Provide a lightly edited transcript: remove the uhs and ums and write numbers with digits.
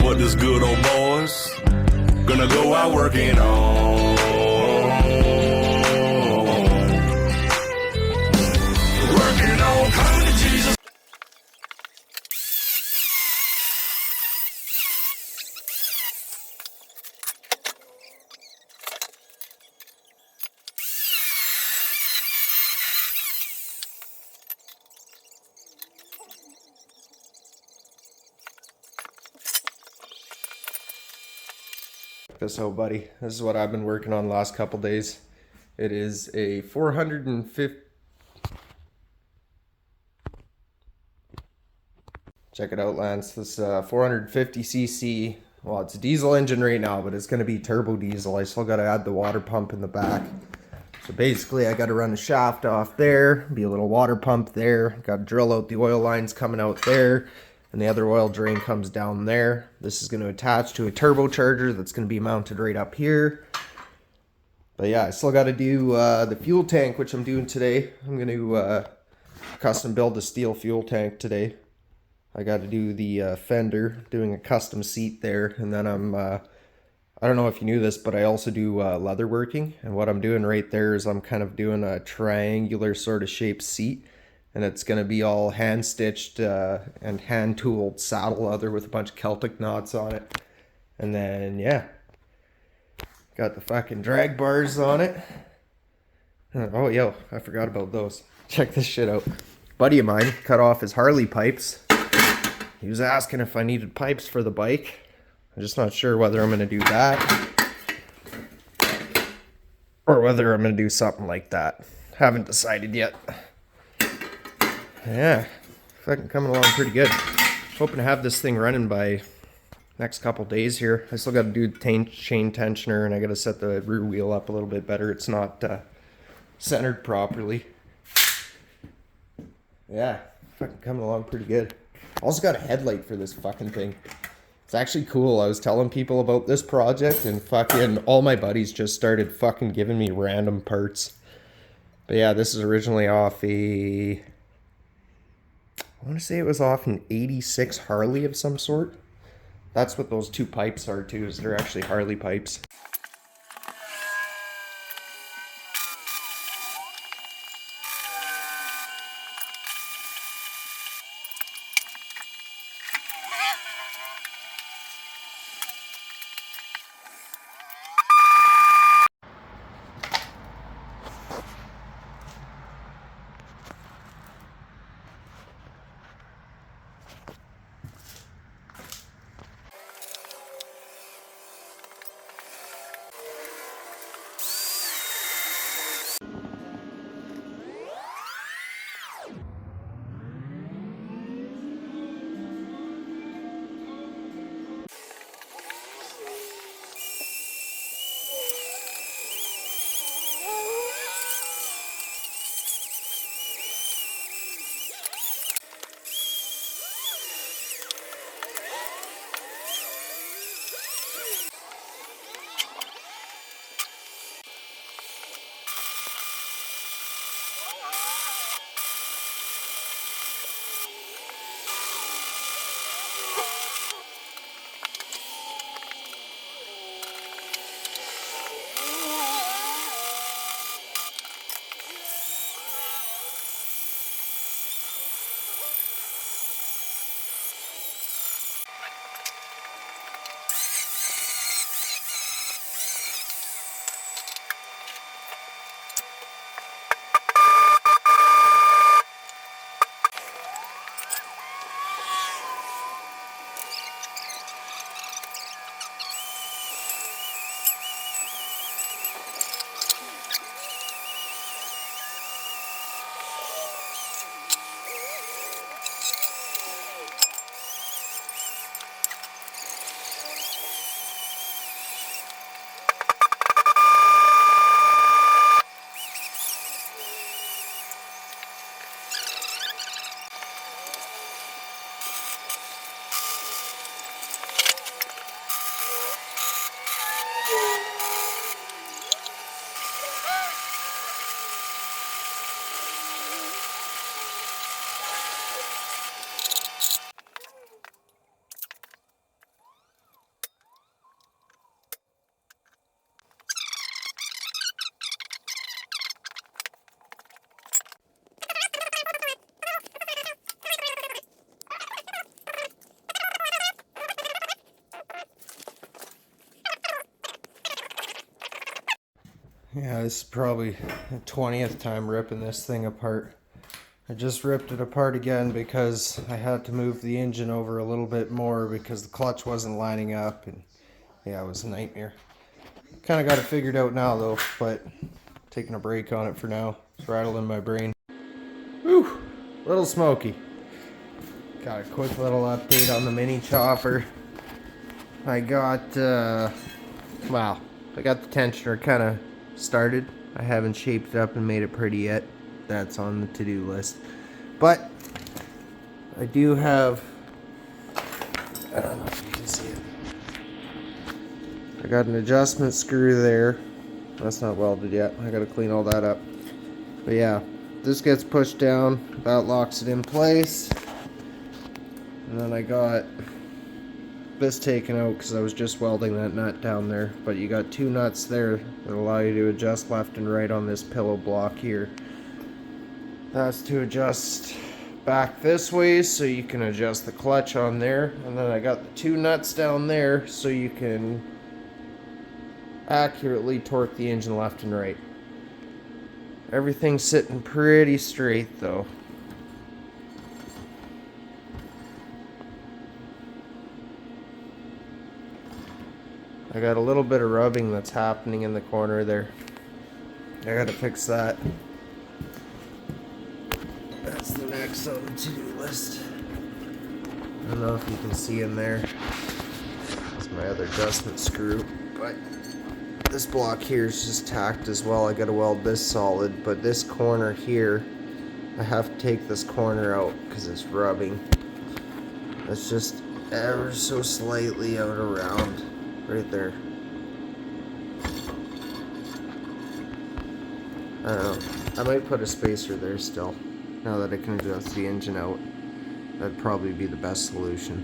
but this good old boys gonna go out working on. Working on, coming to Jesus. Check this out, buddy. This is what I've been working on the last couple days. It is a 450. Check it out, Lance. This 450cc. Well, it's a diesel engine right now, but it's going to be turbo diesel. I still got to add the water pump in the back. So basically, I got to run the shaft off there, be a little water pump there. Got to drill out the oil lines coming out there, and the other oil drain comes down there. This is going to attach to a turbocharger that's going to be mounted right up here. But yeah, I still got to do the fuel tank, which I'm doing today. I'm going to custom build a steel fuel tank today. I got to do the fender, doing a custom seat there, and then I don't know if you knew this, but I also do leather working, and what I'm doing right there is I'm kind of doing a triangular sort of shaped seat, and it's going to be all hand stitched and hand tooled saddle leather with a bunch of Celtic knots on it. And then yeah, got the fucking drag bars on it. Oh yo, I forgot about those. Check this shit out. Buddy of mine cut off his Harley pipes. He was asking if I needed pipes for the bike. I'm just not sure whether I'm going to do that or whether I'm going to do something like that. Haven't decided yet. Yeah, fucking coming along pretty good. Hoping to have this thing running by next couple days here. I still got to do the chain tensioner, and I got to set the rear wheel up a little bit better. It's not centered properly. Yeah, fucking coming along pretty good. Also got a headlight for this fucking thing. It's actually cool. I was telling people about this project, and fucking all my buddies just started fucking giving me random parts. But yeah, this is originally off a, I want to say it was off an 86 Harley of some sort. That's what those two pipes are too, is they're actually Harley pipes. Yeah, this is probably the 20th time ripping this thing apart. I just ripped it apart again because I had to move the engine over a little bit more because the clutch wasn't lining up, and yeah, it was a nightmare. Kind of got it figured out now though, but taking a break on it for now. It's rattling my brain. Whew, little smoky. Got a quick little update on the mini chopper. I got, I got the tensioner kind of started. I haven't shaped it up and made it pretty yet. That's on the to-do list. But I do have, I don't know if you can see it. I got an adjustment screw there. That's not welded yet. I gotta clean all that up. But yeah, this gets pushed down. That locks it in place. And then I got this taken out because I was just welding that nut down there. But you got two nuts there that allow you to adjust left and right on this pillow block here. That's to adjust back this way so you can adjust the clutch on there. And then I got the two nuts down there so you can accurately torque the engine left and right. Everything's sitting pretty straight though. I got a little bit of rubbing that's happening in the corner there. I gotta fix that. That's the next on the to-do list. I don't know if you can see in there. That's my other adjustment screw, but this block here is just tacked as well. I gotta weld this solid, but this corner here, I have to take this corner out because it's rubbing. It's just ever so slightly out around right there. I don't know. I might put a spacer there still. Now that I can adjust the engine out, that'd probably be the best solution.